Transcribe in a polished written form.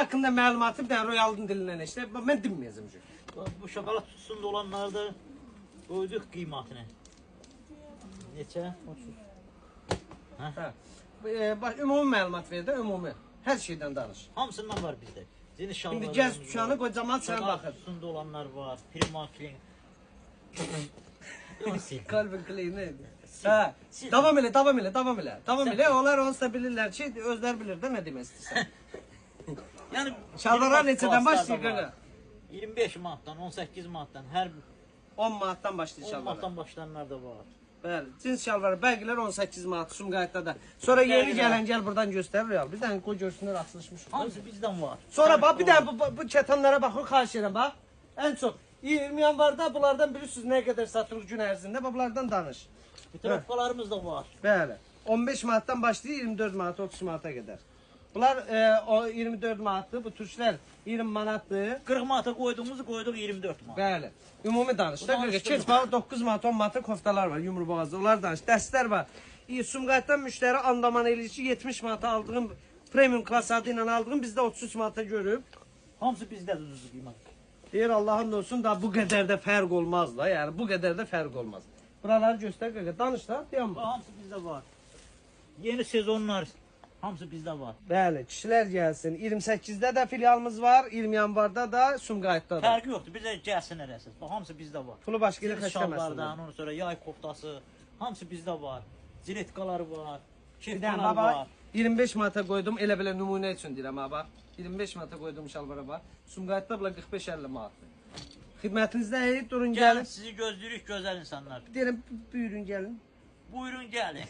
hakkında məlumatı bir dənə Royal'ın dilindən işte. Mən dinməyəcəm. Bu şokolad kutusunda olanlarda koyduk kıymetini. Neçə? 30. Hə. Ümumi məlumat ver də, ümumi. Hər şeydən danış. Hamısından var bizdə. Yeni şalvarlarımız İndi gəz var. dükkanı qocaman sən Şokolad baxır. kutusunda olanlar var. Prima Clean. Onu sil. Calvin Klein neydi? Hə. Davam elə, davam elə, davam elə. Davam elə. Onlar onsuz da bilirlər ki, özləri bilir də nə demək istəyirsən. Yani Şalvarlar prima neçədən klaslarda başlayır var. qaqa? 25 manatdan, 18 manatdan, hər 10 manatdan başlayır 10 şalvarlar. manatdan başlayanlar da var. Bəli, cins şalvarı bəqilər 18 manat Sumqayıtda da. Sonra yeni Bəqilər. gələn gəl buradan göstər Real. Bir dənə qoy görsünlər açılışmış. Hamısı bizdən var. Sonra bax bir dənə bu kətanlara baxın, xahiş edirəm bax. Ən çox 20 yanvarda bunlardan bilirsiniz nə qədər satılır gün ərzində. Bax bunlardan danış. Trafkalarımız da var. Bəli. 15 manatdan başlayır 24 manat, 30 manata qədər. Bunlar o 24 manatdır, bu turşlar 20 manatdır. 40 manata koyduğumuzu koyduk 24 manat. Bəli. Ümumi danış. Bu Da danışdırma. keç bax 9 manat, 10 manata koftalar var, yumru boğazlı. Onlar danış. Dəstlər var. Sumqayıtdan müştəri andaman eləyir ki, 70 manata aldığım premium klass adı ilə aldığım bizdə 33 manata görüb. Hamısı bizdə düzdür qiymət. Deyir Allah'ın olsun da bu qədər də fərq olmaz da. Yəni bu qədər də fərq olmaz. Buraları göstər qaqa. Danış da, dayanma. Hamısı bizdə var. Yeni sezonlar hamısı bizdə var. Bəli, kişilər gəlsin. 28-də də filialımız var, 20 yanvarda da Sumqayıtda da. Fərqi yoxdur. Bizə gəlsin ərəsiz. Bax hamısı bizdə var. Pulu başqa yerə Cins xərcləməsinlər. şalvardan, ondan sonra yay koftası, hamısı bizdə var. Jiletkaları var. Bir dənə Kepkalar baba var. 25 manata qoydum, elə belə nümunə üçün deyirəm ha bax. 25 manata qoydum şalvara bax. Sumqayıtda bula 45-50 manatdır. Xidmətinizdə əyib durun Gəlin gəlin. sizi gözləyirik gözəl insanlar. Deyirəm buyurun gəlin. Buyurun gəlin.